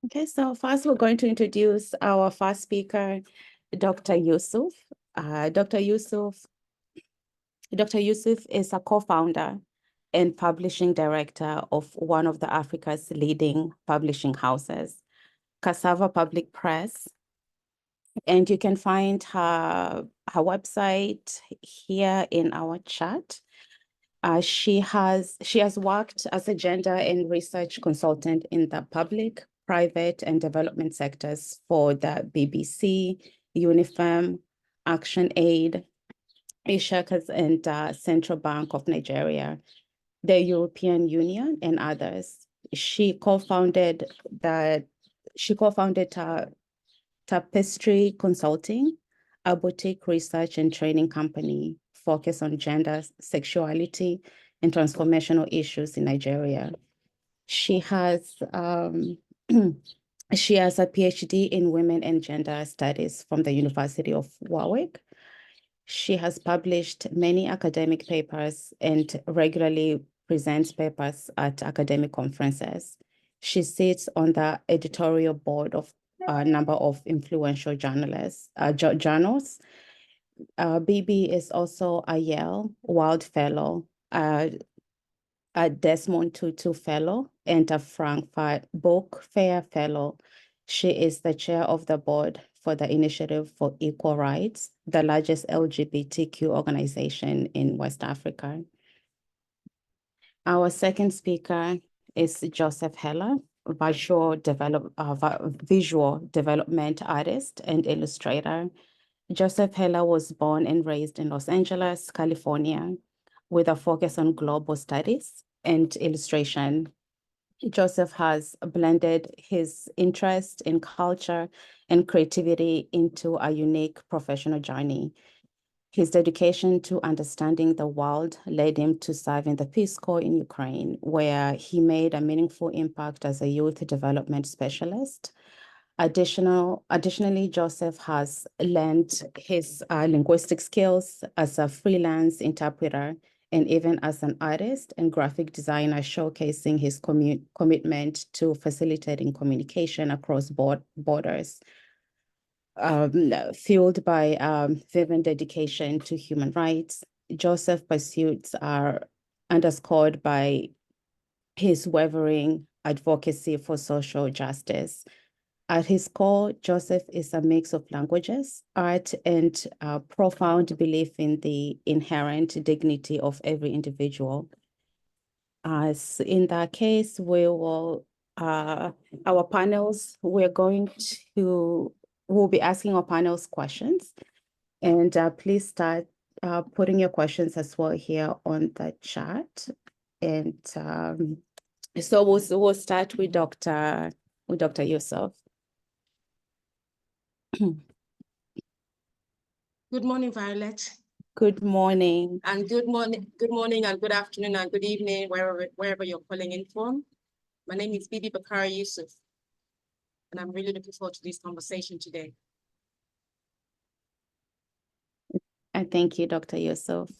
Okay, so first we're going to introduce our first speaker, Dr. Yusuf. Dr. Yusuf Dr. Yusuf is a co-founder and publishing director of one of the Africa's leading publishing houses, Cassava Public Press. And you can find her website here in our chat. She has worked as a gender and research consultant in the public, private, and development sectors for the BBC, UNIFEM, ActionAid, Ishakaz, and Central Bank of Nigeria, the European Union, and others. She co-founded Tapestry Consulting, a boutique research and training company focused on gender, sexuality, and transformational issues in Nigeria. She has she has a PhD in women and gender studies from the University of Warwick. She has published many academic papers and regularly presents papers at academic conferences. She sits on the editorial board of a number of influential journals. Bibi is also a Yale Wild Fellow, a Desmond Tutu Fellow, and a Frankfurt Book Fair Fellow. She is the chair of the board for the Initiative for Equal Rights, the largest LGBTQ organization in West Africa. Our second speaker is Joseph Heller, visual development artist and illustrator. Joseph Heller was born and raised in Los Angeles, California, with a focus on global studies and illustration. Joseph has blended his interest in culture and creativity into a unique professional journey. His dedication to understanding the world led him to serve in the Peace Corps in Ukraine, where he made a meaningful impact as a youth development specialist. Additionally, Joseph has learned his linguistic skills as a freelance interpreter and even as an artist and graphic designer, showcasing his commitment to facilitating communication across borders, fueled by fervent dedication to human rights. Joseph's pursuits are underscored by his wavering advocacy for social justice. At his core, Joseph is a mix of languages, art, and profound belief in the inherent dignity of every individual. As in that case, our panels, we'll be asking our panels questions. And please start putting your questions as well here on the chat. And so we'll start with Dr. Yusuf. Good morning, Violet. Good morning. And good morning, and good afternoon, and good evening, wherever you're calling in from. My name is Bibi Bakare-Yusuf, and I'm really looking forward to this conversation today. And thank you, Dr. Yusuf.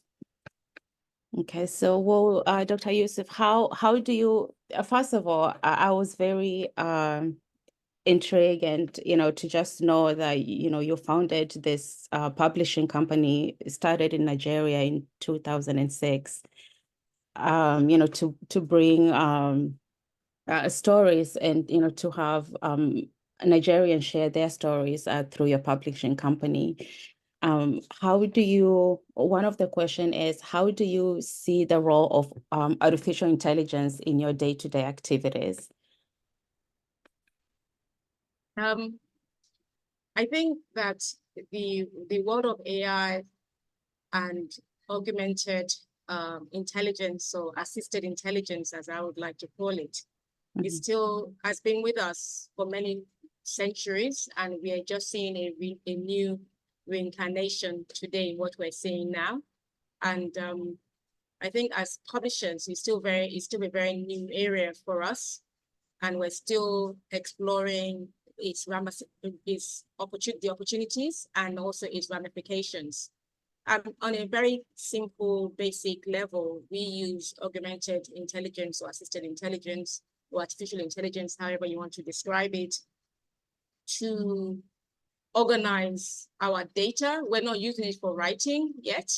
Okay, so Dr. Yusuf, how do you, first of all, I was very intrigued and, to just know that, you founded this publishing company, started in Nigeria in 2006, to bring stories and, to have Nigerians share their stories through your publishing company. One of the question is, how do you see the role of artificial intelligence in your day-to-day activities? I think that the world of AI and augmented intelligence, or assisted intelligence, as I would like to call it, it still has been with us for many centuries, and we are just seeing a new reincarnation today in what we're seeing now. And I think as publishers, it's still a very new area for us, and we're still exploring the opportunities and also its ramifications. On a very simple, basic level, we use augmented intelligence or assisted intelligence or artificial intelligence, however you want to describe it, to organize our data. We're not using it for writing yet,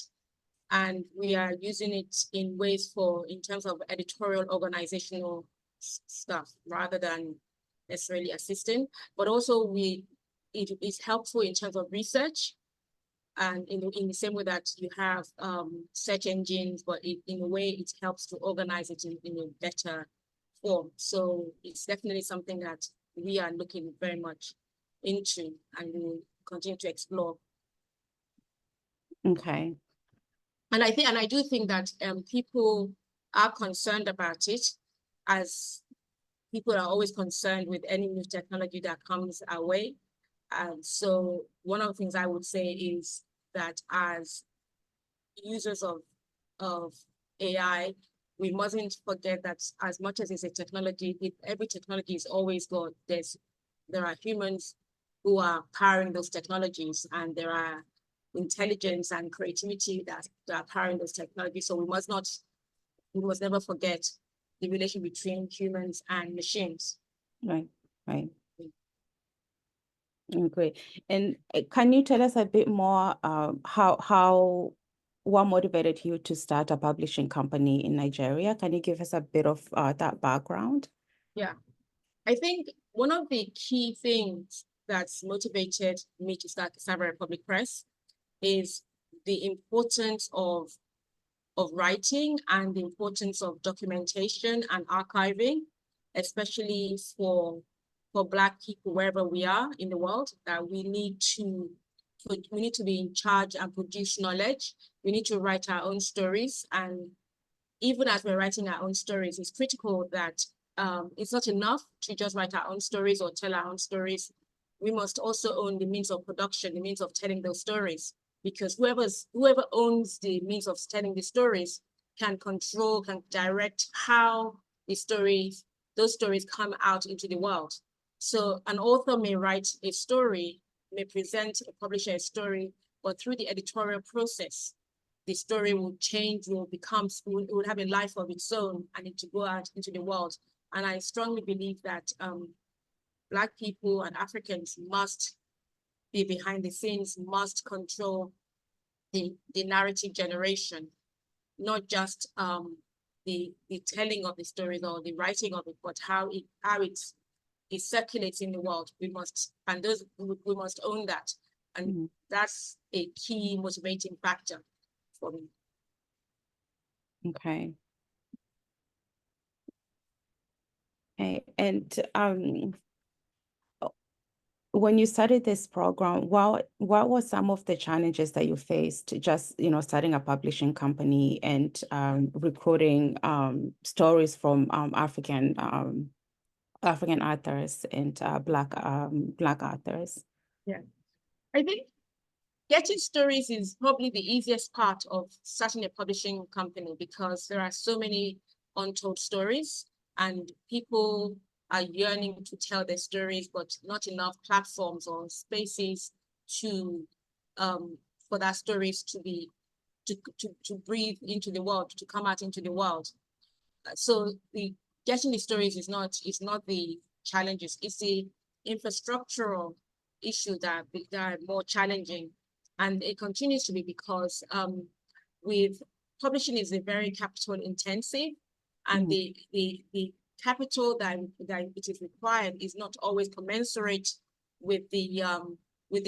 and we are using it in ways in terms of editorial organizational stuff rather than necessarily assisting, but also it is helpful in terms of research, and in the same way that you have search engines, but in a way it helps to organize it in a better form. So it's definitely something that we are looking very much into and we will continue to explore. Okay. And I do think that people are concerned about it, as people are always concerned with any new technology that comes our way. And so one of the things I would say is that as users of AI, we mustn't forget that as much as it's a technology, every technology is always got, there are humans who are powering those technologies, and there are intelligence and creativity that are powering those technologies. So we must never forget the relation between humans and machines. Right. Great. And can you tell us a bit more what motivated you to start a publishing company in Nigeria? Can you give us a bit of that background? Yeah, I think one of the key things that's motivated me to start Cyber Republic Press is the importance of writing and the importance of documentation and archiving, especially for Black people wherever we are in the world, that we need to be in charge and produce knowledge. We need to write our own stories. And even as we're writing our own stories, it's critical that it's not enough to just write our own stories or tell our own stories. We must also own the means of production, the means of telling those stories, because whoever owns the means of telling the stories can control, can direct how those stories come out into the world. So an author may write a story, may present a publisher a story, but through the editorial process, the story will change, it will have a life of its own, and it to go out into the world. And I strongly believe that Black people and Africans must be behind the scenes, must control the narrative generation, not just the telling of the stories or the writing of it, but how it circulates in the world. We must own that. And that's a key motivating factor for me. Okay. And when you started this program, what were some of the challenges that you faced just, starting a publishing company and recruiting stories from African authors and Black authors? Yeah, I think getting stories is probably the easiest part of starting a publishing company, because there are so many untold stories and people are yearning to tell their stories, but not enough platforms or spaces for that stories to breathe into the world, to come out into the world. So getting the stories is not the challenges, it's the infrastructural issue that are more challenging. And it continues to be, because with publishing is a very capital intensive, and the capital that it is required is not always commensurate with the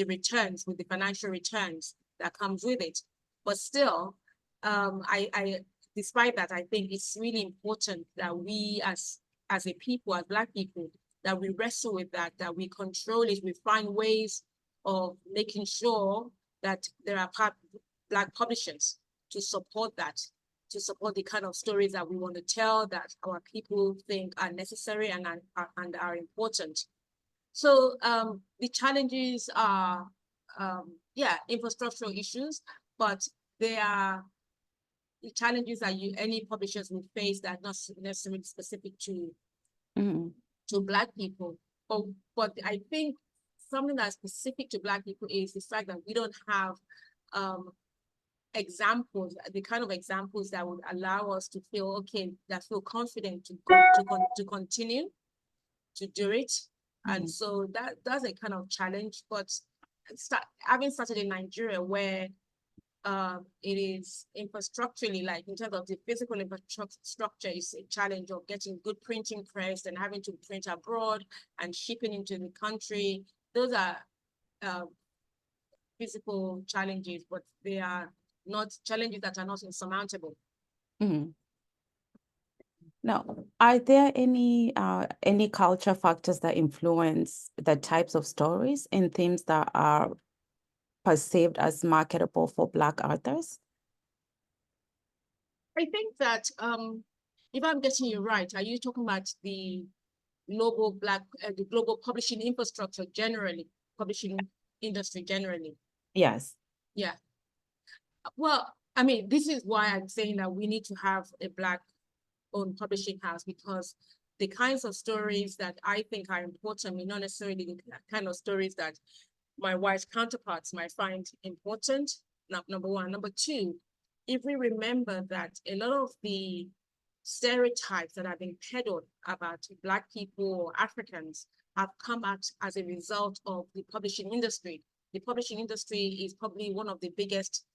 returns, with the financial returns that comes with it. But still, despite that, I think it's really important that we as a people, as Black people, that we wrestle with that we control it, we find ways of making sure that there are Black publishers to support that, to support the kind of stories that we want to tell, that our people think are necessary and are important. So the challenges are, infrastructural issues, but they are the challenges that any publishers will face that are not necessarily specific to Black people. But I think something that's specific to Black people is the fact that we don't have examples, the kind of examples that would allow us to feel okay, that feel confident to continue to do it. And so that's a kind of challenge. But having started in Nigeria, where it is infrastructurally, like in terms of the physical infrastructure, is a challenge of getting good printing press and having to print abroad and shipping into the country. Those are physical challenges, but they are not challenges that are not insurmountable. Now, are there any culture factors that influence the types of stories and themes that are perceived as marketable for Black authors? I think that if I'm getting you right, are you talking about the global publishing infrastructure generally, publishing industry generally? Yes. Yeah. Well, I mean, this is why I'm saying that we need to have a Black-owned publishing house, because the kinds of stories that I think are important may not necessarily the kind of stories that my white counterparts might find important, number one. Number two, if we remember that a lot of the stereotypes that have been peddled about Black people or Africans have come out as a result of the publishing industry. The publishing industry is probably one of the biggest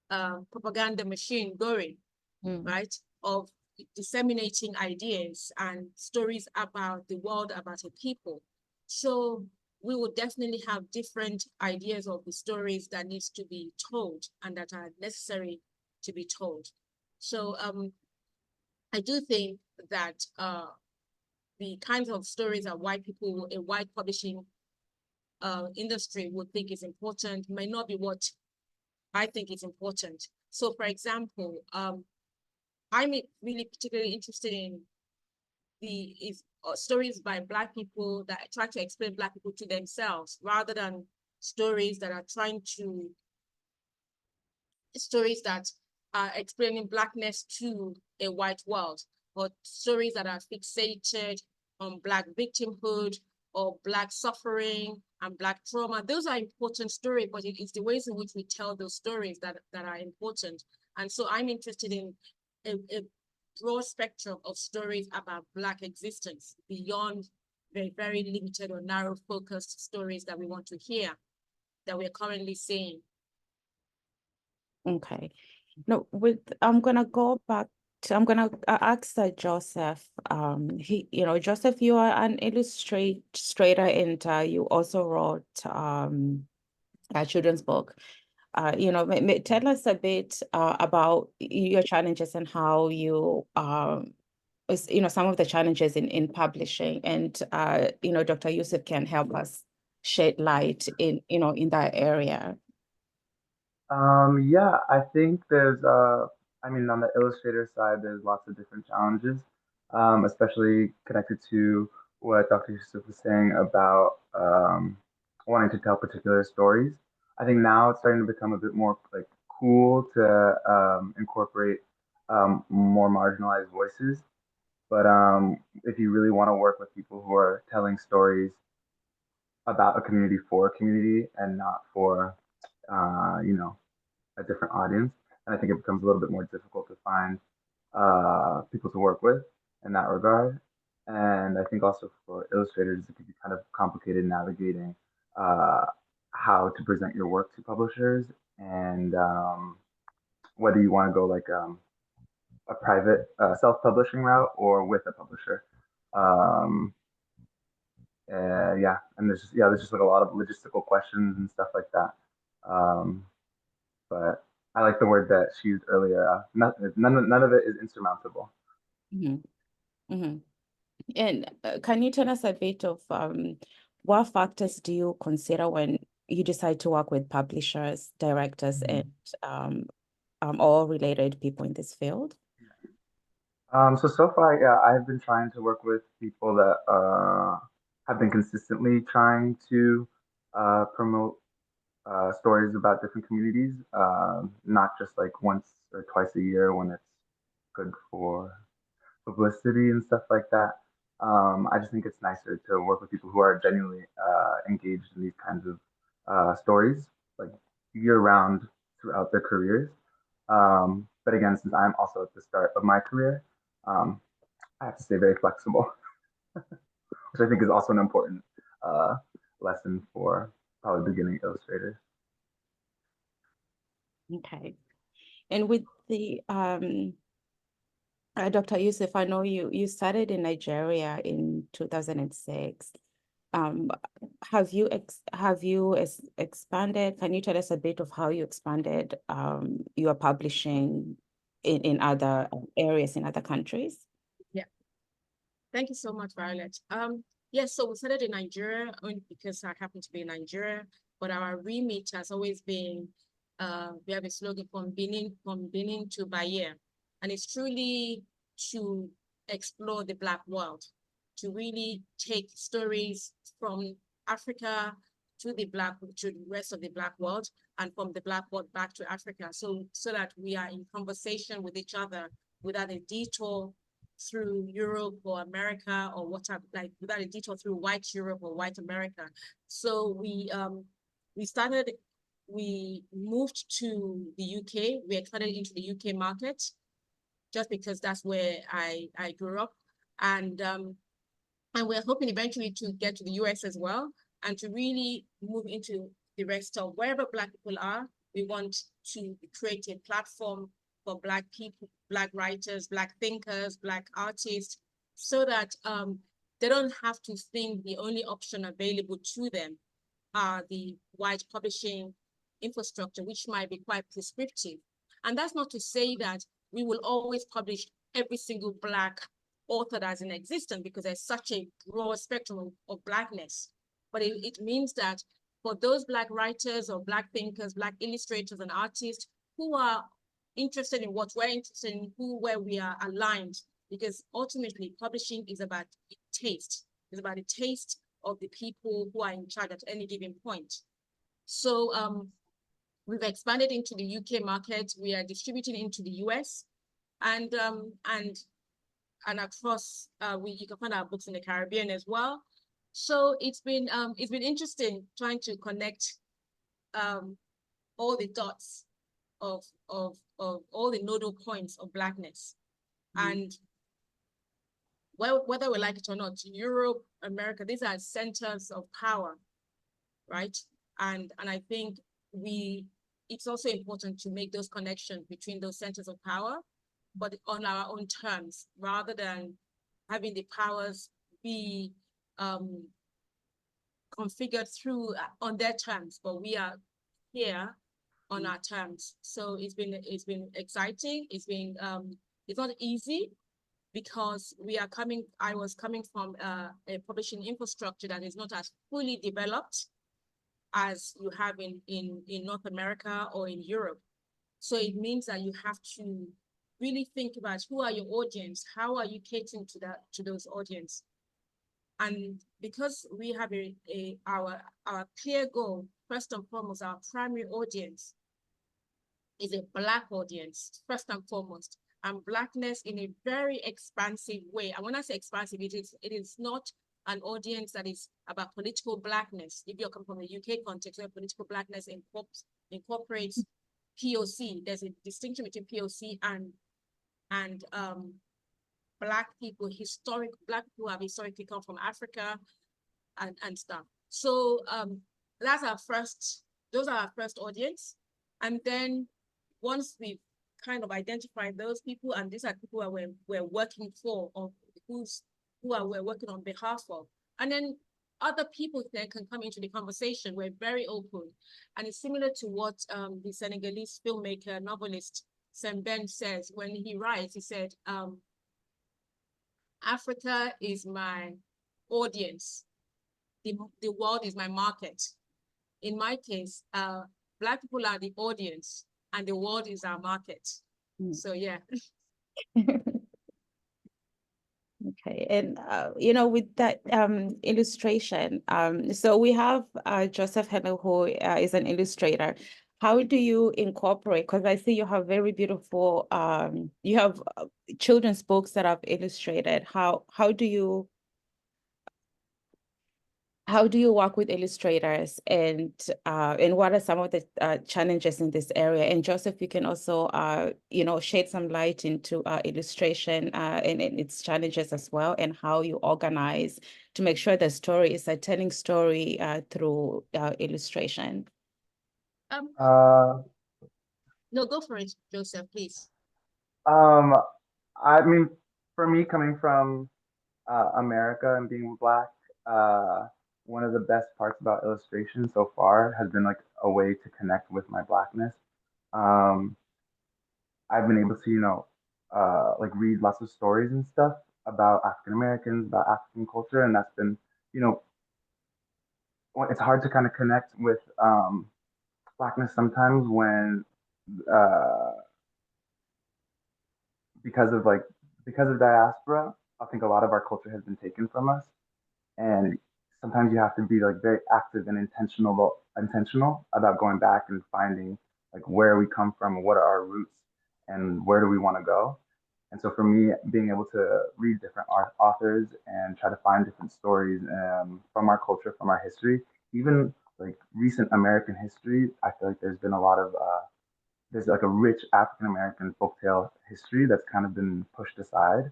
propaganda machine going, right, of disseminating ideas and stories about the world, about a people. So we will definitely have different ideas of the stories that needs to be told and that are necessary to be told. So I do think that the kinds of stories that a white publishing industry would think is important may not be what I think is important. So for example, I'm really particularly interested in stories by Black people that try to explain Black people to themselves, rather than stories that are explaining Blackness to a white world, or stories that are fixated on Black victimhood or Black suffering and Black trauma. Those are important stories, but it's the ways in which we tell those stories that are important. And so I'm interested in a broad spectrum of stories about Black existence beyond the very limited or narrow focused stories that we want to hear, that we're currently seeing. Okay. No, I'm gonna go back to, I'm gonna ask Joseph. Joseph, you are an illustrator, and you also wrote a children's book. Tell us a bit about your challenges and how you some of the challenges in publishing, and Dr. Yusuf can help us shed light in that area. Yeah, I think I mean, on the illustrator side, there's lots of different challenges, especially connected to what Dr. Yusuf was saying about wanting to tell particular stories. I think now it's starting to become a bit more like cool to incorporate more marginalized voices. But if you really want to work with people who are telling stories about a community for a community and not for, you know, a different audience. And I think it becomes a little bit more difficult to find people to work with in that regard. And I think also for illustrators, it can be kind of complicated navigating uh, how to present your work to publishers and whether you want to go like a private self-publishing route or with a publisher. Um, yeah, and there's just like a lot of logistical questions and stuff like that. Um, but I like the word that she used earlier. None of it is insurmountable. Mm-hmm. And can you tell us a bit of what factors do you consider when you decide to work with publishers, directors, and all related people in this field? So far, yeah, I've been trying to work with people that have been consistently trying to promote stories about different communities, not just like once or twice a year when it's good for publicity and stuff like that. I just think it's nicer to work with people who are genuinely engaged in these kinds of stories, like year round throughout their careers. But again, since I'm also at the start of my career, I have to stay very flexible, which I think is also an important uh, lesson for probably beginning illustrators. Okay. And with the Dr. Yusuf, I know you started in Nigeria in 2006. Have you expanded? Can you tell us a bit of how you expanded your publishing in other areas in other countries? Yeah. Thank you so much, Violet. Yes, so we started in Nigeria only because I happen to be in Nigeria, but our remit has always been, we have a slogan from Benin to Bahia, and it's truly to explore the Black world, to really take stories from Africa to the rest of the Black world, and from the Black world back to Africa, so that we are in conversation with each other without a detour through Europe or America or whatever, like without a detour through white Europe or white America. So we moved to the UK. We expanded into the UK market just because that's where I grew up, and we're hoping eventually to get to the US as well, and to really move into the rest of wherever Black people are. We want to create a platform for Black people, Black writers, Black thinkers, Black artists, so that they don't have to think the only option available to them are the white publishing infrastructure, which might be quite prescriptive. And that's not to say that we will always publish every single Black author that's in existence, because there's such a broad spectrum of Blackness. But it means that for those Black writers or Black thinkers, Black illustrators and artists who are interested in what we're interested in, where we are aligned, because ultimately publishing is about taste. It's about the taste of the people who are in charge at any given point. So we've expanded into the UK market. We are distributing into the US, and across. You can find our books in the Caribbean as well. So it's been interesting trying to connect all the dots of all the nodal points of Blackness. And whether we like it or not, Europe, America, these are centers of power, right? And I think it's also important to make those connections between those centers of power, but on our own terms, rather than having the powers be configured through on their terms, but we are here on our terms. So it's been exciting. It's been it's not easy, because I was coming from a publishing infrastructure that is not as fully developed as you have in North America or in Europe. So it means that you have to really think about who are your audience, how are you catering to those audience. And because we have our clear goal, first and foremost, our primary audience is a Black audience, first and foremost, and Blackness in a very expansive way. And when I say expansive, it is not an audience that is about political Blackness. If you're coming from the UK context, where political Blackness incorporates POC, there's a distinction between POC and Black people, Black people have historically come from Africa and stuff. So those are our first audience. And then once we've kind of identified those people, and these are people who we're working for, or we're working on behalf of, and then other people then can come into the conversation. We're very open. And it's similar to what the Senegalese filmmaker, novelist, Semben says when he writes. He said, Africa is my audience. The world is my market. In my case, Black people are the audience and the world is our market. So yeah. Okay, and with that illustration, so we have Joseph Henry, who is an illustrator. How do you incorporate? Because I see you have very beautiful, you have children's books that I've illustrated. How do you how do you work with illustrators, and what are some of the challenges in this area? And Joseph, you can also shed some light into illustration and its challenges as well, and how you organize to make sure the story is a telling story through illustration. Uh, No, go for it, Joseph, please. um, I mean, for me, coming from America and being Black, one of the best parts about illustration so far has been like a way to connect with my Blackness. Um, I've been able to, like read lots of stories and stuff about African Americans, about African culture, and that's been, you know, it's hard to kind of connect with Blackness sometimes when uh, because of like because of diaspora. I think a lot of our culture has been taken from us, and sometimes you have to be like very active and intentional about going back and finding like where we come from, what are our roots, and where do we want to go. And so for me, being able to read different authors and try to find different stories from our culture, from our history, even like recent American history, I feel like there's been a lot of there's like a rich African American folktale history that's kind of been pushed aside.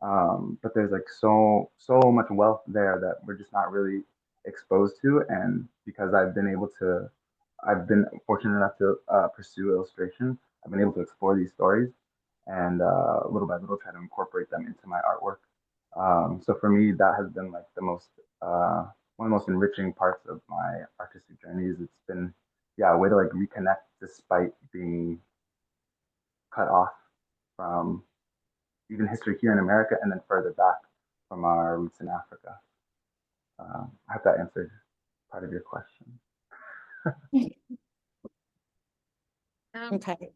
But there's like so much wealth there that we're just not really exposed to. And because I've been fortunate enough to pursue illustration. I've been able to explore these stories and little by little try to incorporate them into my artwork. So for me, that has been like the most one of the most enriching parts of my artistic journeys. It's been yeah a way to like reconnect despite being cut off from even history here in America and then further back from our roots in Africa. I hope that answered part of your question. Okay.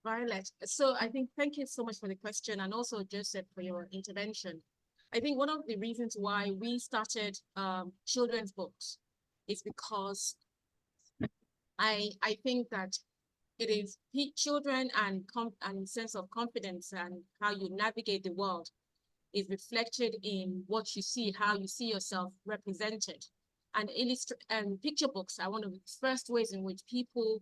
Violet, so I think thank you so much for the question, and also Joseph for your intervention. I think one of the reasons why we started children's books is because I think that it is children and sense of confidence and how you navigate the world is reflected in what you see, how you see yourself represented. And picture books are one of the first ways in which people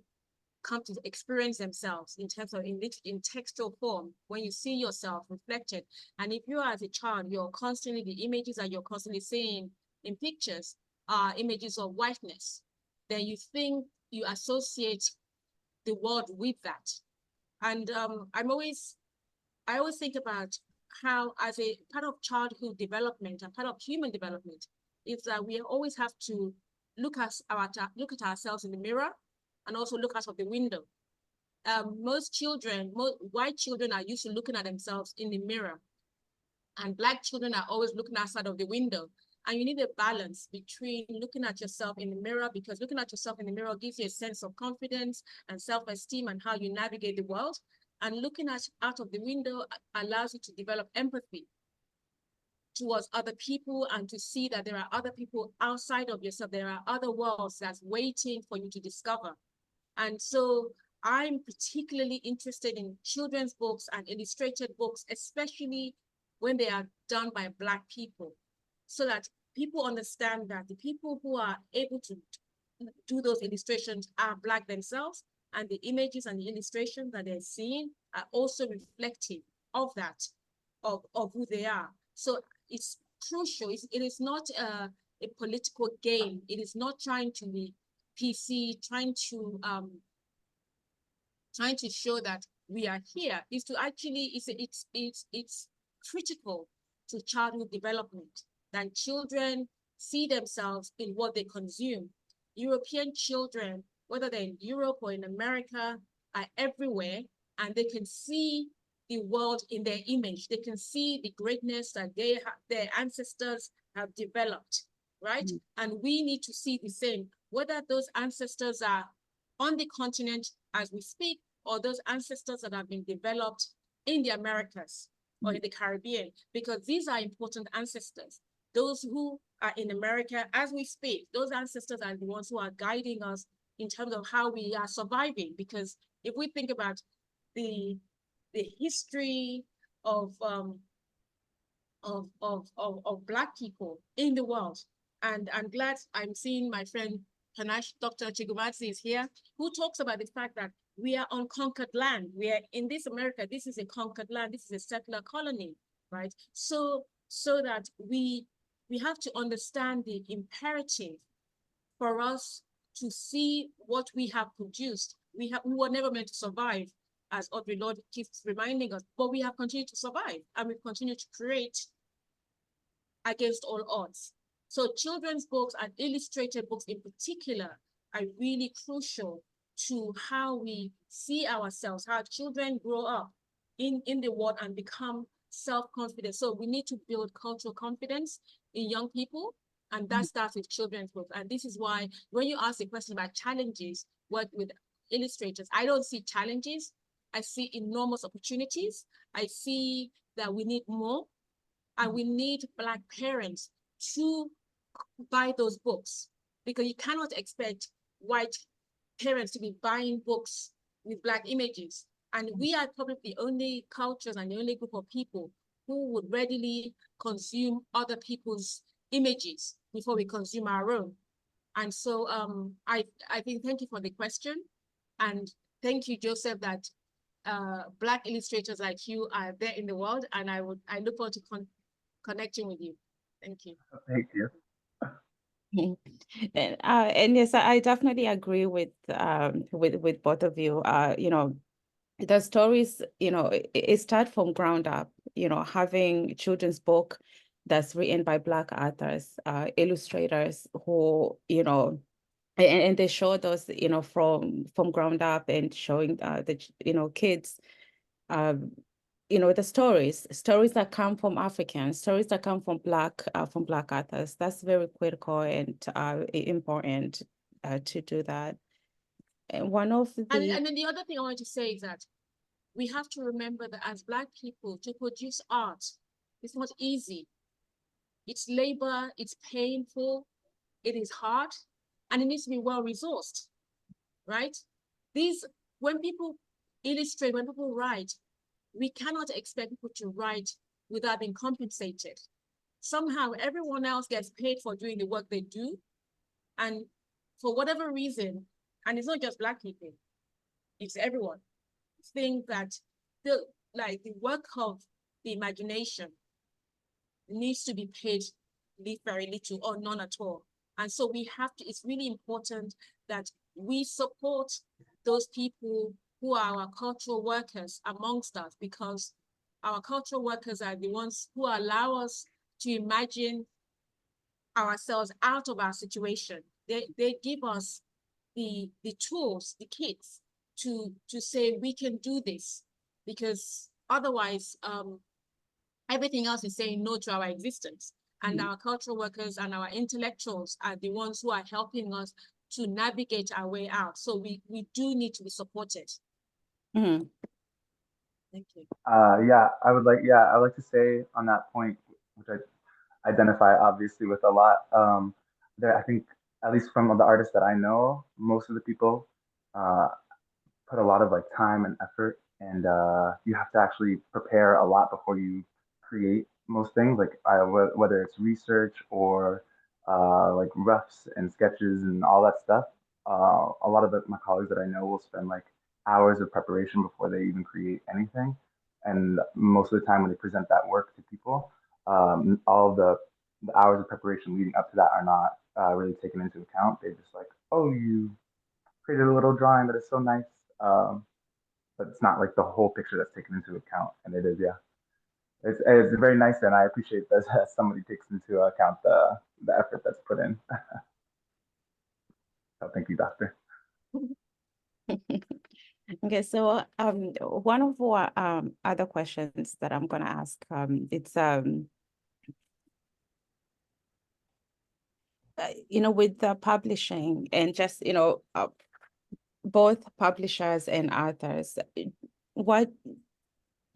come to experience themselves in terms of in textual form, when you see yourself reflected. And if you as a child, you're constantly, the images that you're constantly seeing in pictures are images of whiteness, then you think you associate the world with that. And I always think about how, as a part of childhood development and part of human development, is that we always have to look at ourselves in the mirror and also look out of the window. Most white children are used to looking at themselves in the mirror, and Black children are always looking outside of the window. And you need a balance between looking at yourself in the mirror, because looking at yourself in the mirror gives you a sense of confidence and self-esteem and how you navigate the world. And looking out of the window allows you to develop empathy towards other people and to see that there are other people outside of yourself. There are other worlds that's waiting for you to discover. And so I'm particularly interested in children's books and illustrated books, especially when they are done by Black people, so that people understand that the people who are able to do those illustrations are Black themselves, and the images and the illustrations that they're seeing are also reflective of that, of who they are. So it's crucial. It is not a political game. It is not trying to be PC, trying to show that we are here. Is to actually, it's critical to childhood development that children see themselves in what they consume. European children, whether they're in Europe or in America, are everywhere, and they can see the world in their image. They can see the greatness that their ancestors have developed, right? Mm-hmm. And we need to see the same, whether those ancestors are on the continent as we speak, or those ancestors that have been developed in the Americas or in the Caribbean, because these are important ancestors. Those who are in America as we speak, those ancestors are the ones who are guiding us in terms of how we are surviving. Because if we think about the history of Black people in the world, And I'm glad I'm seeing my friend Panache, Dr. Chigumadzi is here, who talks about the fact that we are on conquered land. We are in this America, this is a conquered land, this is a settler colony, right? So that we have to understand the imperative for us to see what we have produced. We were never meant to survive, as Audre Lorde keeps reminding us, but we have continued to survive, and we've continued to create against all odds. So children's books and illustrated books in particular are really crucial to how we see ourselves, how children grow up in the world and become self-confident. So we need to build cultural confidence in young people, and that starts with children's books. And this is why when you ask a question about challenges, work with illustrators, I don't see challenges. I see enormous opportunities. I see that we need more, and we need Black parents to buy those books, because you cannot expect white parents to be buying books with Black images. And we are probably the only cultures and the only group of people who would readily consume other people's images before we consume our own. And so I think, thank you for the question. And thank you, Joseph, that Black illustrators like you are there in the world. And I look forward to connecting with you. Thank you. Thank you. And yes, I definitely agree with both of you. You know, the stories, you know, it start from ground up. You know, having children's book that's written by Black authors, illustrators who, you know, and they showed us, you know, from ground up, and showing the, you know, kids, you know, the stories that come from Africans, stories that come from Black authors. That's very critical and important to do that. And one of the and then the other thing I want to say is that we have to remember that as Black people, to produce art, it's not easy. It's labor, it's painful, it is hard, and it needs to be well resourced, right? When people illustrate, when people write, we cannot expect people to write without being compensated. Somehow everyone else gets paid for doing the work they do. And for whatever reason, and it's not just Black people, it's everyone, think that the work of the imagination needs to be paid very little or none at all. And so it's really important that we support those people who are our cultural workers amongst us, because our cultural workers are the ones who allow us to imagine ourselves out of our situation. They give us the tools, the kits to say we can do this, because otherwise everything else is saying no to our existence. And our cultural workers and our intellectuals are the ones who are helping us to navigate our way out. So we do need to be supported. Mm-hmm. Thank you. I would like to say on that point, which I identify obviously with a lot. I think, at least from the artists that I know, most of the people put a lot of like time and effort, and you have to actually prepare a lot before you create most things. Like whether it's research or like roughs and sketches and all that stuff. A lot of my colleagues that I know will spend like hours of preparation before they even create anything. And most of the time when they present that work to people, all the hours of preparation leading up to that are not really taken into account. They're just like, oh, you created a little drawing that is so nice. But it's not like the whole picture that's taken into account. And it is, yeah. It's very nice, and I appreciate that somebody takes into account the effort that's put in. So thank you, Doctor. Okay, so one of our other questions that I'm gonna ask, it's you know, with the publishing and just, you know, both publishers and authors, what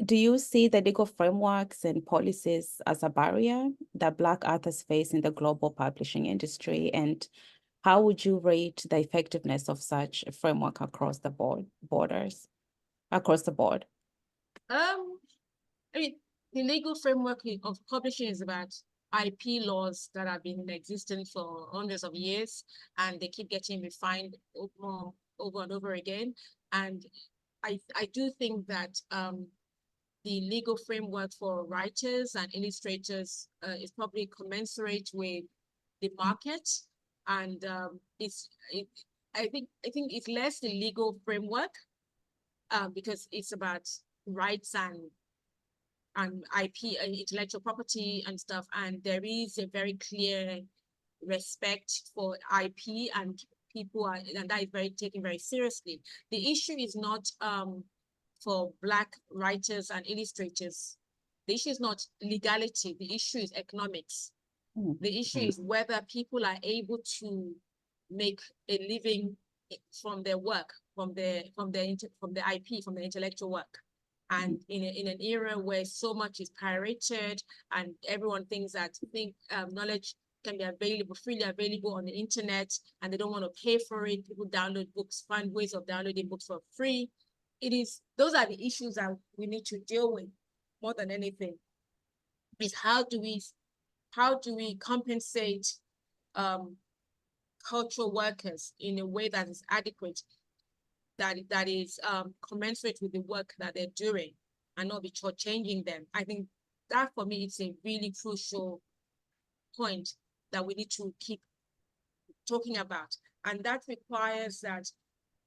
do you see the legal frameworks and policies as a barrier that Black authors face in the global publishing industry? And how would you rate the effectiveness of such a framework across the board? I mean, the legal framework of publishing is about IP laws that have been in existence for hundreds of years, and they keep getting refined over and over again. And I do think that the legal framework for writers and illustrators is probably commensurate with the market, and I think it's less the legal framework because it's about rights and IP and intellectual property and stuff, and there is a very clear respect for IP, and people are, and that is very taken very seriously. The issue is not for Black writers and illustrators. The issue is not legality. The issue is economics. The issue is whether people are able to make a living from their work, from the IP, from the intellectual work. And in an era where so much is pirated and everyone thinks that knowledge can be available, freely available on the internet, and they don't want to pay for it. People download books, find ways of downloading books for free. Those are the issues that we need to deal with more than anything. Is how do we compensate cultural workers in a way that is adequate, that is commensurate with the work that they're doing, and not be shortchanging them. I think that for me, it's a really crucial point that we need to keep talking about. And that requires that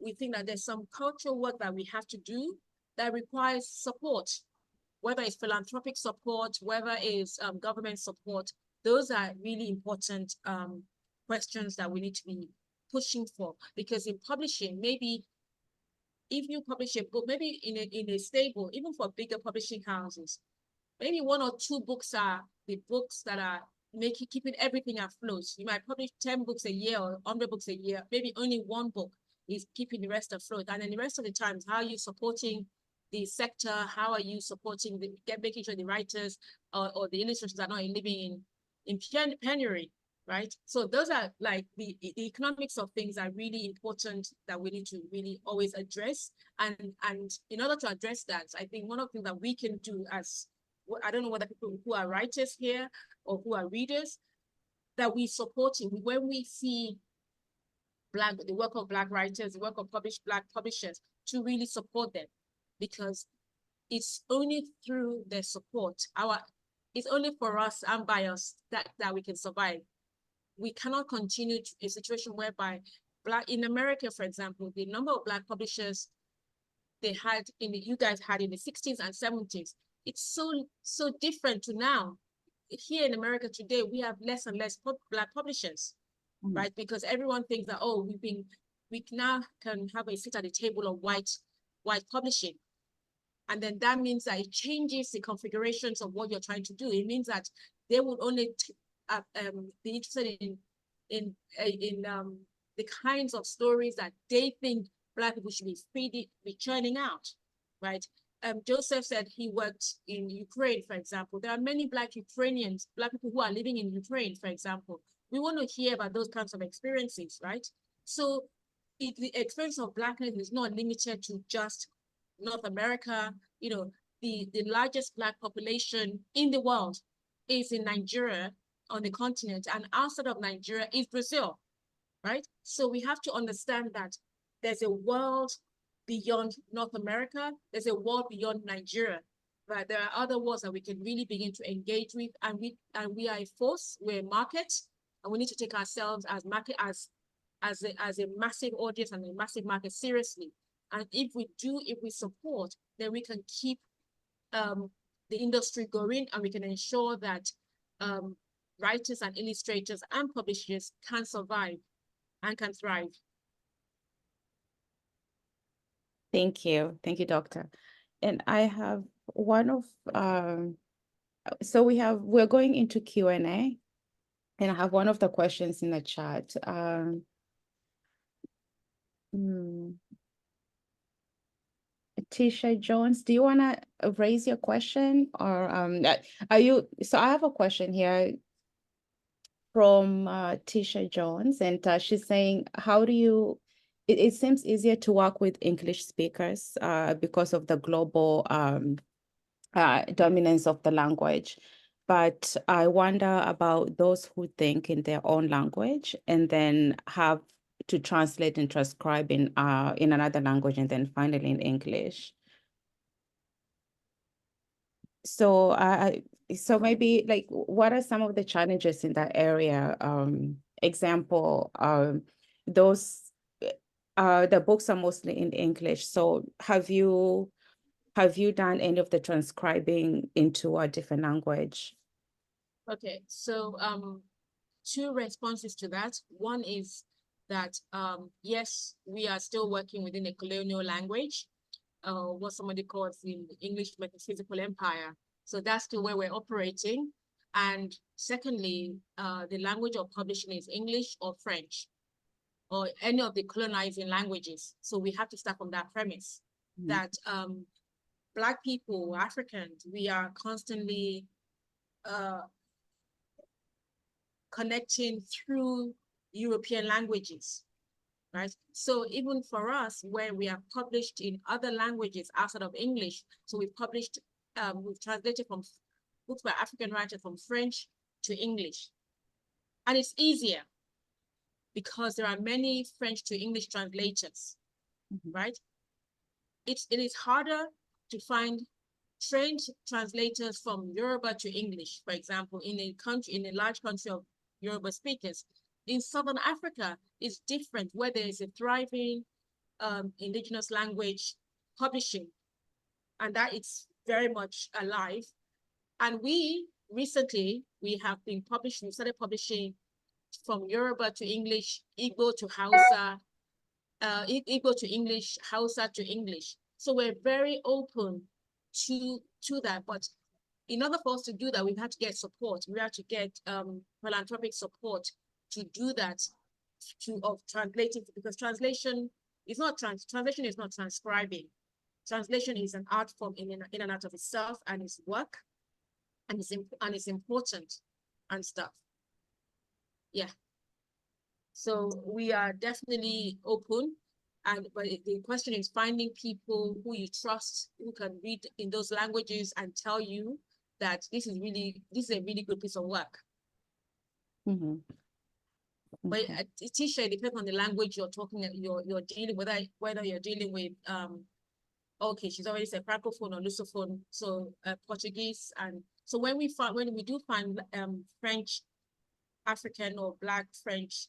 we think that there's some cultural work that we have to do that requires support, whether it's philanthropic support, whether it's government support. Those are really important questions that we need to be pushing for, because in publishing, maybe if you publish a book, maybe in a stable, even for bigger publishing houses, maybe 1 or 2 books are the books that are keeping everything afloat. You might publish 10 books a year or 100 books a year. Maybe only 1 book is keeping the rest afloat. And then the rest of the time, how are you supporting the sector? How are you supporting making sure the writers or the illustrators are not living in penury, right? So those are like the economics of things are really important that we need to really always address. And in order to address that, I think one of the things that we can do as, I don't know whether people who are writers here or who are readers, that we support it when we see the work of Black writers, the work of Black publishers, to really support them, because it's only through their support, it's only for us and by us that we can survive. We cannot continue a situation whereby in America, for example, the number of Black publishers you guys had in the 60s and 70s, it's so different to now. Here in America today, we have less and less Black publishers, right? Because everyone thinks that, we now can have a seat at the table of white publishing. And then that means that it changes the configurations of what you're trying to do. It means that they would only be interested in the kinds of stories that they think Black people should be churning out, right? Joseph said he worked in Ukraine, for example. There are many Black Ukrainians, Black people who are living in Ukraine, for example. We want to hear about those kinds of experiences, right? So the experience of Blackness is not limited to just North America. You know, the largest Black population in the world is in Nigeria, on the continent, and outside of Nigeria is Brazil, right? So we have to understand that there's a world beyond North America, there's a world beyond Nigeria, but there are other worlds that we can really begin to engage with, and we are a force, we're a market, and we need to take ourselves as market, as a massive audience and a massive market seriously. And if we support, then we can keep the industry going, and we can ensure that writers and illustrators and publishers can survive and can thrive. Thank you, Doctor. And I have one of so we're going into Q&A, and I have one of the questions in the chat. Tisha Jones, do you want to raise your question, or are you? So I have a question here from Tisha Jones, and she's saying, how do you? It seems easier to work with English speakers because of the global dominance of the language. but I wonder about those who think in their own language and then have to translate and transcribe in another language and then finally in English. So so maybe like what are some of the challenges in that area? Example, those the books are mostly in English. So have you done any of the transcribing into a different language? Okay, so two responses to that. One is that yes, we are still working within a colonial language, what somebody calls in English metaphysical empire. So that's still where we're operating. And secondly, the language of publishing is English or French or any of the colonizing languages. So we have to start from that premise that Black people, Africans, we are constantly connecting through European languages, right? So even for us, where we are published in other languages outside of English, so we've published, we've translated from books by African writers from French to English. And it's easier because there are many French to English translators, right? It is harder to find trained translators from Yoruba to English, for example, in a large country of Yoruba speakers. In Southern Africa, it's different, where there is a thriving indigenous language publishing, and that it's very much alive. And we recently, we started publishing from Yoruba to English, Igbo to Hausa, Igbo to English, Hausa to English. So we're very open to that. But in order for us to do that, we've had to get support. We had to get philanthropic support to do that, of translating, because translation is not transcribing. Translation is an art form in and out of itself, and it's work, and it's important and stuff. Yeah. So we are definitely open. But the question is finding people who you trust, who can read in those languages and tell you that this is a really good piece of work. Mm-hmm. But Okay. teacher, it depends on the language you're talking, you're dealing with, whether you're dealing with okay, she's already said francophone or lusophone, so Portuguese. And so when we do find French, African or Black French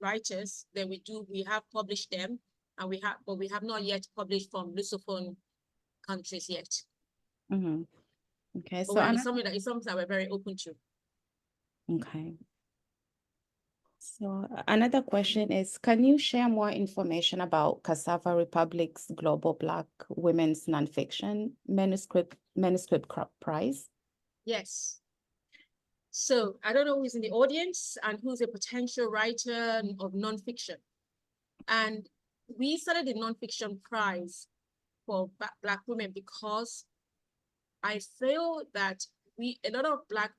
writers, then we have published them, and but we have not yet published from lusophone countries yet. Mm-hmm. Okay, But so it's something that we're very open to. okay. So another question is, can you share more information about Cassava Republic's Global Black Women's Nonfiction Manuscript Prize? Yes. So I don't know who's in the audience and who's a potential writer of nonfiction. And we started the nonfiction prize for Black women because I feel that a lot of Black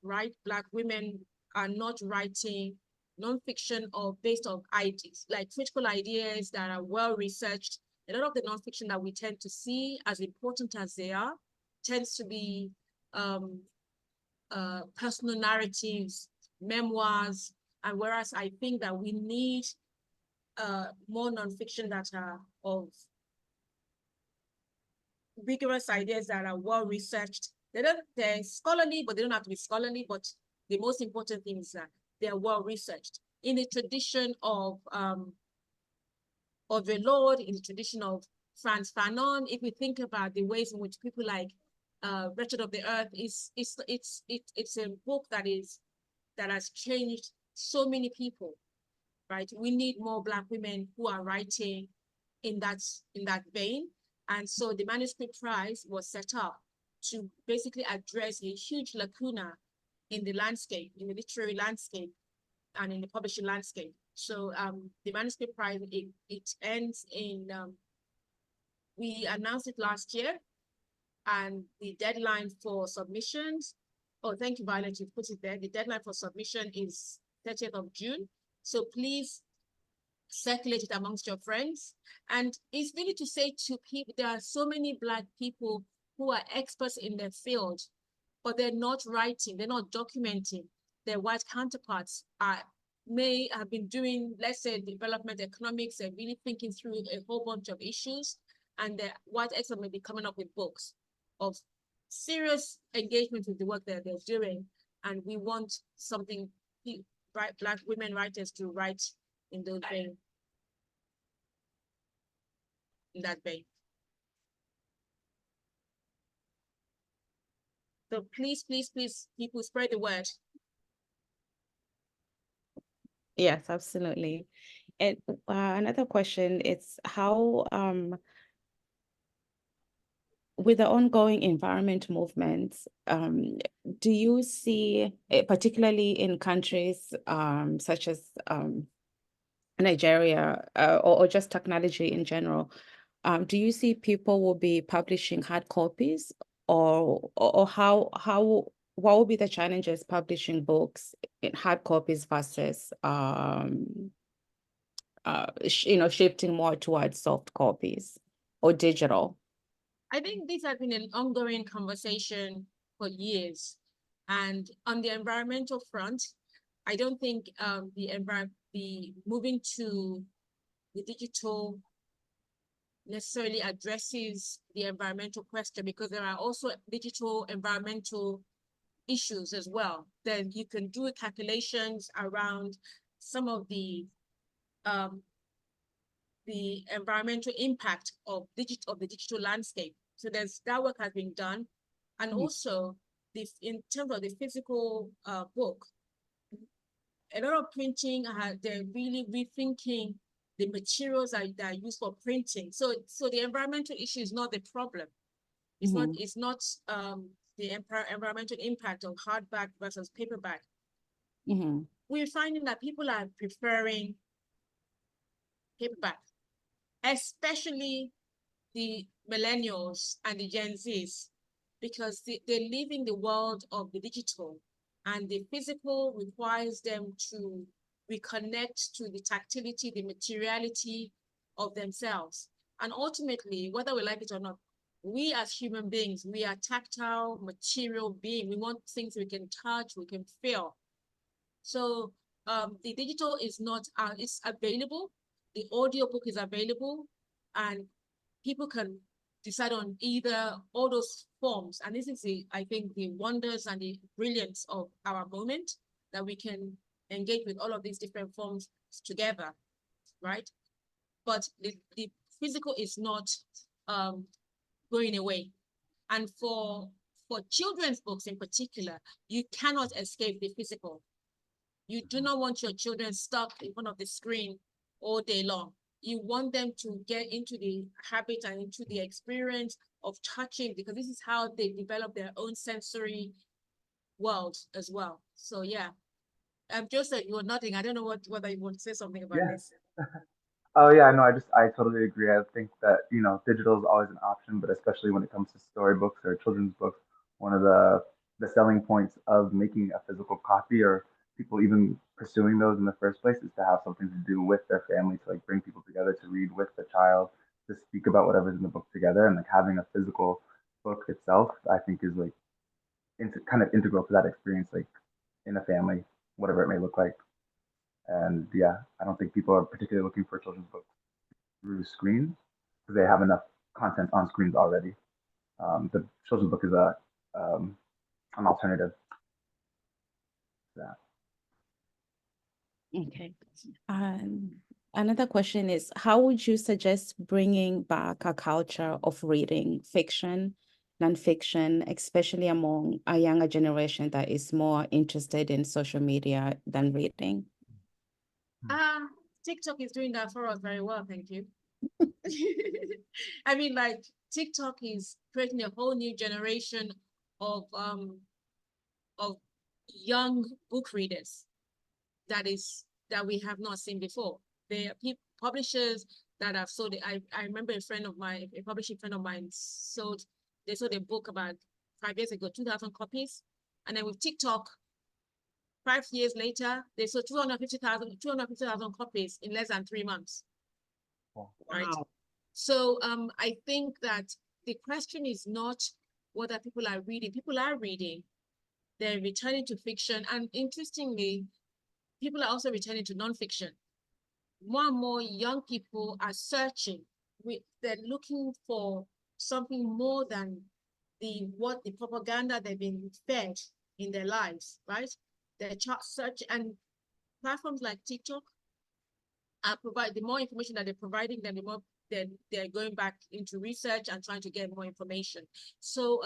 women are not writing nonfiction or based on ideas, like critical ideas that are well researched. A lot of the nonfiction that we tend to see, as important as they are, tends to be personal narratives, memoirs, and whereas I think that we need more nonfiction that are of rigorous ideas that are well researched. They're scholarly, but they don't have to be scholarly. But the most important thing is that they're well researched in the tradition of Velour, in the tradition of Frantz Fanon. If we think about the ways in which people like Wretched of the Earth it's a book that has changed so many people, right? We need more Black women who are writing in that vein. And so the manuscript prize was set up to basically address a huge lacuna in the landscape, in the literary landscape, and in the publishing landscape. So the manuscript prize, it ends in, we announced it last year, and the deadline for submissions, oh, thank you, Violet, you put it there. The deadline for submission is 30th of June. So please circulate it amongst your friends. And it's really to say to people, there are so many Black people who are experts in their field but they're not writing, they're not documenting. Their white counterparts may have been doing, let's say, development economics and really thinking through a whole bunch of issues, and the white experts may be coming up with books of serious engagement with the work that they're doing, and we want something Black women writers to write in those vein, in that vein. So please, please, please, people, spread the word. Yes, absolutely. And another question is how, with the ongoing environment movements, do you see, particularly in countries such as Nigeria or just technology in general, do you see people will be publishing hard copies, or what will be the challenges publishing books in hard copies versus shifting more towards soft copies or digital? I think this has been an ongoing conversation for years. And on the environmental front, I don't think the moving to the digital necessarily addresses the environmental question, because there are also digital environmental issues as well. Then you can do calculations around some of the environmental impact of the digital landscape. So that work has been done. And also in terms of the physical book, a lot of printing, they're really rethinking the materials that are used for printing. So the environmental issue is not the problem. It's not the environmental impact of hardback versus paperback. We're finding that people are preferring paperback, especially the millennials and the Gen Zs, because they're leaving the world of the digital, and the physical requires them to reconnect to the tactility, the materiality of themselves. And ultimately, whether we like it or not, we as human beings, we are tactile, material beings. We want things we can touch, we can feel. So the digital is not, it's available. The audiobook is available, and people can decide on either all those forms. And this is I think the wonders and the brilliance of our moment, that we can engage with all of these different forms together, right? But the physical is not going away. And for children's books in particular, you cannot escape the physical. You do not want your children stuck in front of the screen all day long. You want them to get into the habit and into the experience of touching, because this is how they develop their own sensory world as well. So yeah, Joseph, you were nodding. I don't know whether you want to say something about this. Oh yeah, no, I totally agree. I think that, digital is always an option, but especially when it comes to storybooks or children's books, one of the selling points of making a physical copy, or people even pursuing those in the first place, is to have something to do with their family, to like bring people together to read with the child, to speak about whatever's in the book together. And like having a physical book itself, I think is like kind of integral to that experience, like in a family, whatever it may look like. And yeah, I don't think people are particularly looking for children's books through screens, because they have enough content on screens already. The children's book is an alternative to that. Okay. Another question is, how would you suggest bringing back a culture of reading fiction, nonfiction, especially among a younger generation that is more interested in social media than reading? TikTok is doing that for us very well, thank you. I mean, like, TikTok is creating a whole new generation of young book readers that we have not seen before. There are publishers that have sold it. I remember a publishing friend of mine sold a book about 5 years ago, 2,000 copies. And then with TikTok, 5 years later, they sold 250,000 copies in less than 3 months. Wow. Right. So I think that the question is not whether people are reading. People are reading, they're returning to fiction. And interestingly, people are also returning to nonfiction. More and more young people are searching. They're looking for something more than the propaganda they've been fed in their lives, right? They're search, and platforms like TikTok the more information that they're providing them, the more they're going back into research and trying to get more information. So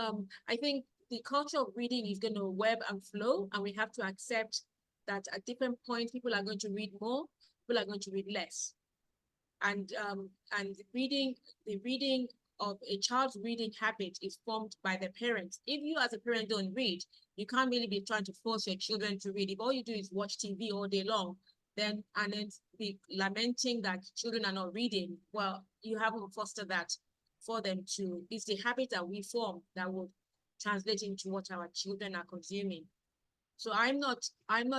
I think the culture of reading is going to web and flow, and we have to accept that at different points, people are going to read more, people are going to read less. And the reading of a child's reading habit is formed by their parents. If you as a parent don't read, you can't really be trying to force your children to read. If all you do is watch TV all day long, then be lamenting that children are not reading, well, you haven't fostered that for them to. It's the habit that we form that will translate into what our children are consuming. So I'm not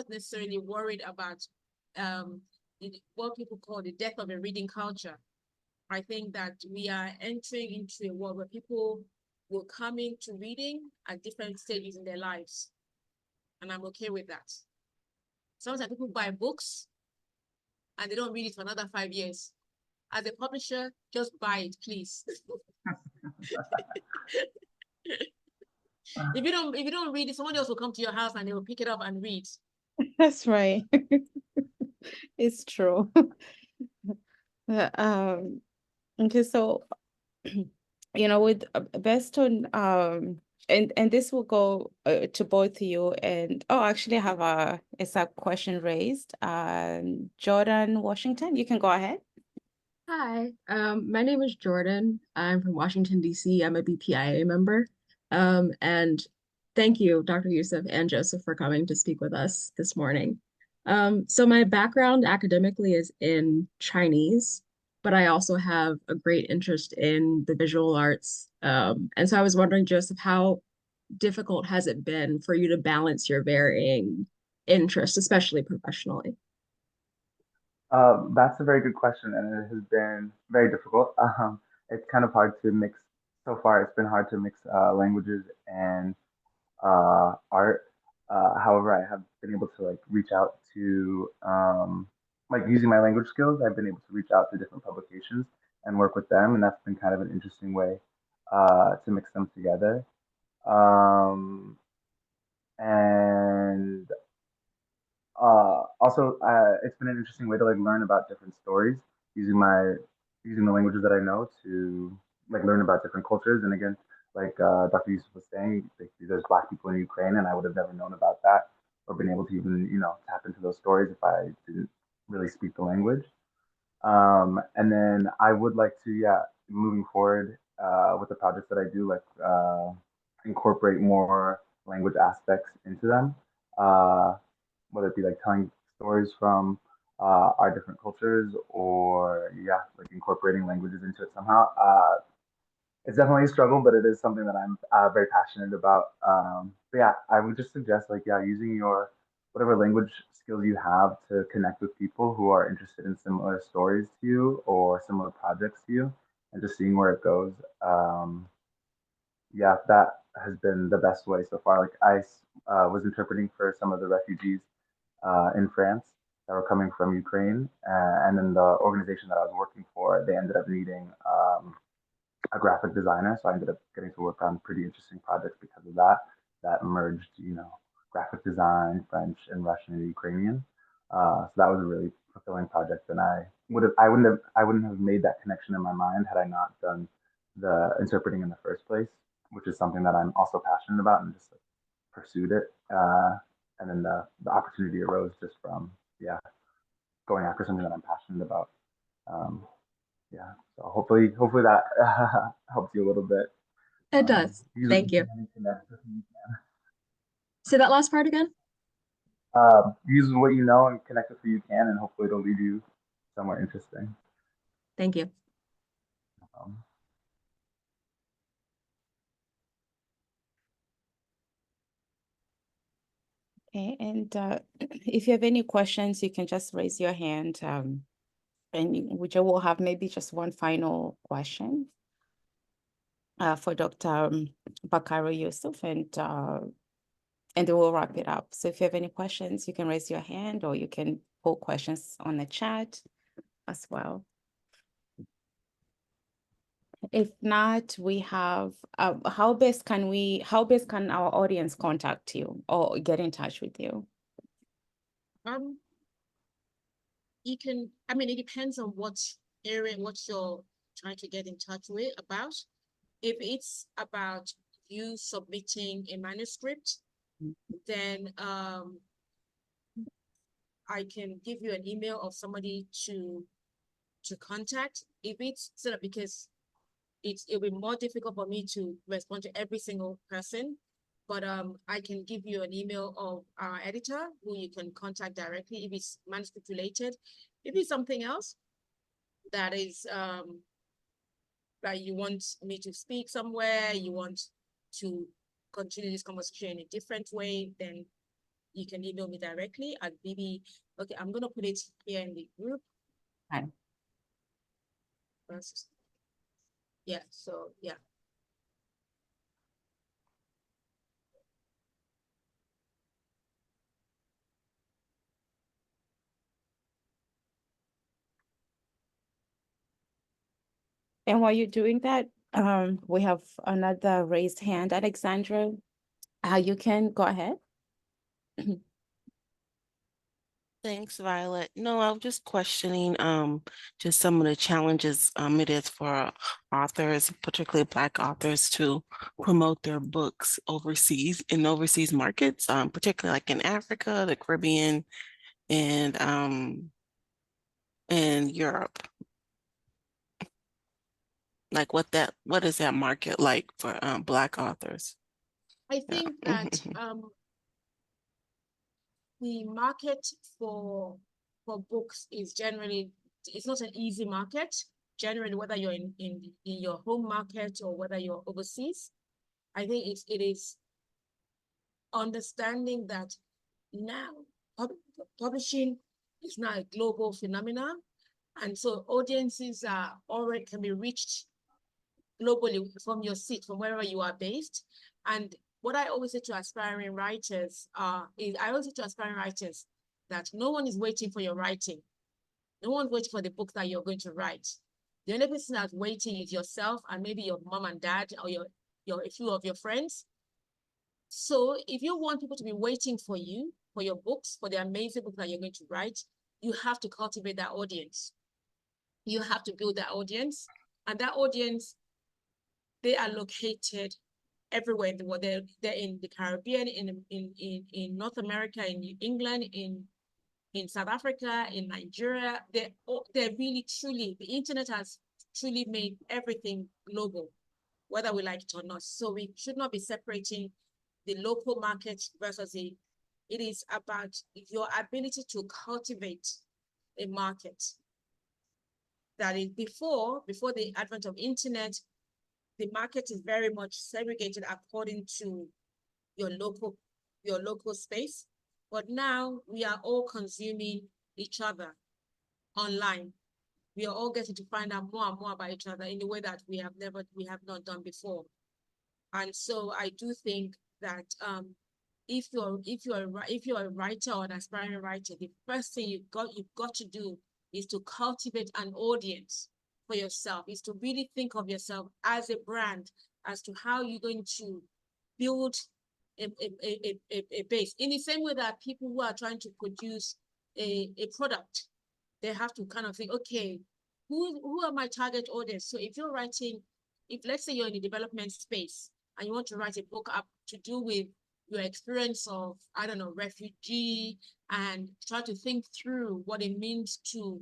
necessarily worried about what people call the death of a reading culture. I think that we are entering into a world where people will come into reading at different stages in their lives. And I'm okay with that. Sometimes people buy books and they don't read it for another 5 years. As a publisher, just buy it, please. If you don't read it, someone else will come to your house and they will pick it up and read. That's right. It's true. Okay, so with based on and this will go to both you and actually I have it's a question raised. Jordan Washington, you can go ahead. Hi, my name is Jordan. I'm from Washington, D.C. I'm a BPIA member. And thank you, Dr. Yusuf and Joseph, for coming to speak with us this morning. So my background academically is in Chinese, but I also have a great interest in the visual arts. And so I was wondering, Joseph, how difficult has it been for you to balance your varying interests, especially professionally? That's a very good question, and it has been very difficult. It's kind of hard to mix. So far, it's been hard to mix languages and art. However, I have been able to like reach out to like using my language skills. I've been able to reach out to different publications and work with them, and that's been kind of an interesting way to mix them together. And Also, it's been an interesting way to like learn about different stories using using the languages that I know to like learn about different cultures. And again, like Dr. Yusuf was saying, like, there's Black people in Ukraine, and I would have never known about that or been able to even tap into those stories if I didn't really speak the language. And then I would like to, yeah, moving forward with the projects that I do, like incorporate more language aspects into them. Uh, whether it be like telling stories from our different cultures or yeah, like incorporating languages into it somehow. It's definitely a struggle, but it is something that I'm very passionate about. But yeah, I would just suggest like yeah, using your whatever language skills you have to connect with people who are interested in similar stories to you or similar projects to you, and just seeing where it goes. Yeah, that has been the best way so far. Like I was interpreting for some of the refugees in France that were coming from Ukraine. And then the organization that I was working for, they ended up needing a graphic designer. So I ended up getting to work on pretty interesting projects because of that, that merged, graphic design, French and Russian and Ukrainian. So that was a really fulfilling project. And I wouldn't have made that connection in my mind had I not done the interpreting in the first place, which is something that I'm also passionate about and just like, pursued it. And then the opportunity arose just from yeah going after something that I'm passionate about. Um, yeah, so hopefully that helps you a little bit. It does. Thank you. Say that last part again. Use what you know and connect with who you can, and hopefully it'll lead you somewhere interesting. Thank you. Okay, and if you have any questions, you can just raise your hand, and which I will have maybe just one final question for Dr. Bakare-Yusuf, and and then we'll wrap it up. So if you have any questions, you can raise your hand or you can pull questions on the chat as well. If not, we have, how best can our audience contact you or get in touch with you? You can, I mean, it depends on what area, what you're trying to get in touch with about. If it's about you submitting a manuscript, then I can give you an email of somebody to contact. If it's sort of because it'll be more difficult for me to respond to every single person, but I can give you an email of our editor who you can contact directly if it's manuscript related. If it's something else that is that you want me to speak somewhere, you want to continue this conversation in a different way, then you can email me directly at Bibi. Okay, I'm gonna put it here in the group. Okay. First. Yeah, so yeah. And while you're doing that, we have another raised hand, Alexandra. You can go ahead. Thanks, Violet. No, I was just questioning just some of the challenges it is for authors, particularly Black authors, to promote their books overseas in overseas markets, particularly like in Africa, the Caribbean, and Europe. Like what is that market like for Black authors? I think that the market for books is generally, it's not an easy market. Generally, whether you're in your home market or whether you're overseas, I think it is understanding that now publishing is now a global phenomenon, and so audiences are already can be reached globally from your seat, from wherever you are based. And what I always say to aspiring writers that no one is waiting for your writing. No one's waiting for the book that you're going to write. The only person that's waiting is yourself and maybe your mom and dad or a few of your friends. So if you want people to be waiting for you, for your books, for the amazing book that you're going to write, you have to cultivate that audience. You have to build that audience. And that audience, they are located everywhere in the world. They're in the Caribbean, in North America, in England, in South Africa, in Nigeria. They're really truly, the internet has truly made everything global, whether we like it or not. So we should not be separating the local market versus it is about your ability to cultivate a market. That is before the advent of internet, the market is very much segregated according to your local space. But now we are all consuming each other online. We are all getting to find out more and more about each other in a way that we have not done before. And so I do think that if you're a writer or an aspiring writer, the first thing you've got to do is to cultivate an audience for yourself, is to really think of yourself as a brand, as to how you're going to build a base. In the same way that people who are trying to produce a product, they have to kind of think, okay, who are my target audience? So if you're writing, if let's say you're in the development space and you want to write a book up to do with your experience of, I don't know, refugee, and try to think through what it means to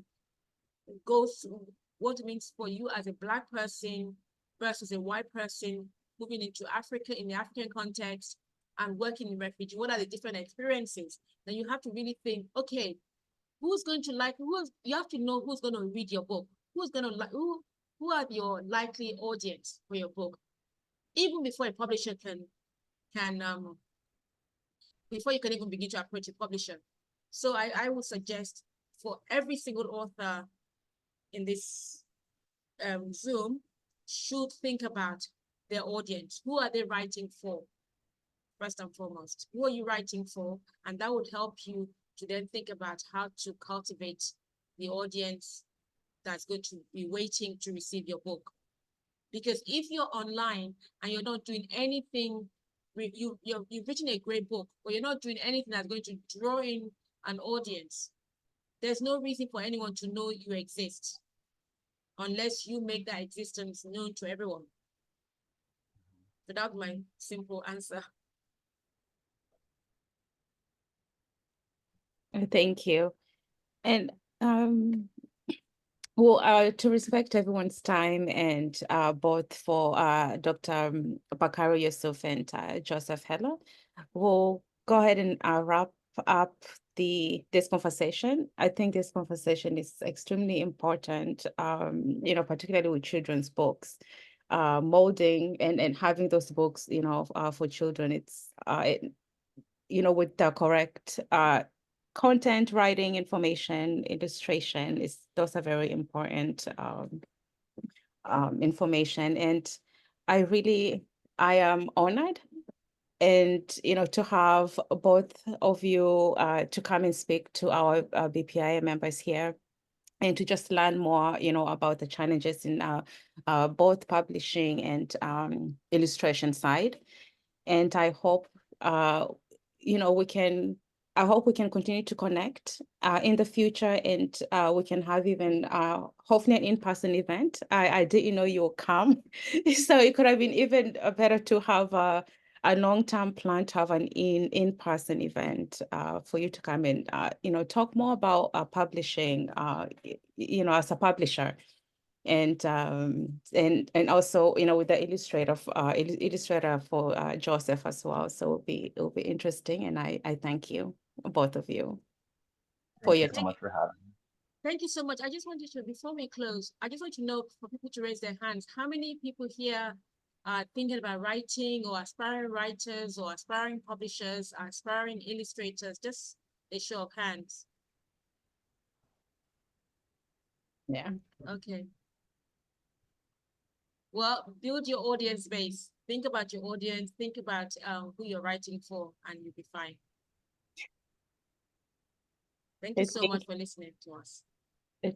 go through, what it means for you as a Black person versus a white person moving into Africa, in the African context, and working in refugee. What are the different experiences? Then you have to really think, okay, who's going to like, you have to know who's going to read your book, who's going to like, who are your likely audience for your book, even before a publisher can before you can even begin to approach a publisher. So I would suggest for every single author in this Zoom should think about their audience. Who are they writing for? first and foremost. Who are you writing for? And that would help you to then think about how to cultivate the audience that's going to be waiting to receive your book. Because if you're online and you're not doing anything, you've written a great book, but you're not doing anything that's going to draw in an audience, there's no reason for anyone to know you exist unless you make that existence known to everyone. So that's my simple answer. Thank you. And well, to respect everyone's time and both for Dr. Bakare-Yusuf and Joseph Heller, we'll go ahead and wrap up this conversation. I think this conversation is extremely important, you know, particularly with children's books. Molding and having those books, you know, for children, you know, with the correct content, writing, information, illustration, those are very important information. And I am honored and, you know, to have both of you to come and speak to our BPIA members here and to just learn more, you know, about the challenges in both publishing and illustration side. And I hope, you know, I hope we can continue to connect in the future, and we can have even hopefully an in-person event. I didn't know you'll come, so it could have been even better to have a long-term plan to have an in-person event for you to come and you know, talk more about publishing, you know, as a publisher. And also, you know, with the illustrator for Joseph as well. So it'll be interesting, and I thank you, both of you, for Thank your you so time. much for having me. Thank you so much. I just wanted to, before we close, I just want to know for people to raise their hands. How many people here are thinking about writing, or aspiring writers, or aspiring publishers, aspiring illustrators? Just a show of hands. Yeah. Okay. Well, build your audience base. Think about your audience. Think about who you're writing for, and you'll be fine. Thank you so much for listening to us.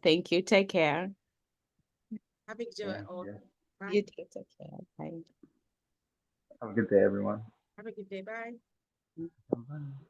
Thank you. Take care. Have a good day. Thank you. Bye. You too. Take care. Bye. Have a good day, everyone. Have a good day. Bye. Bye.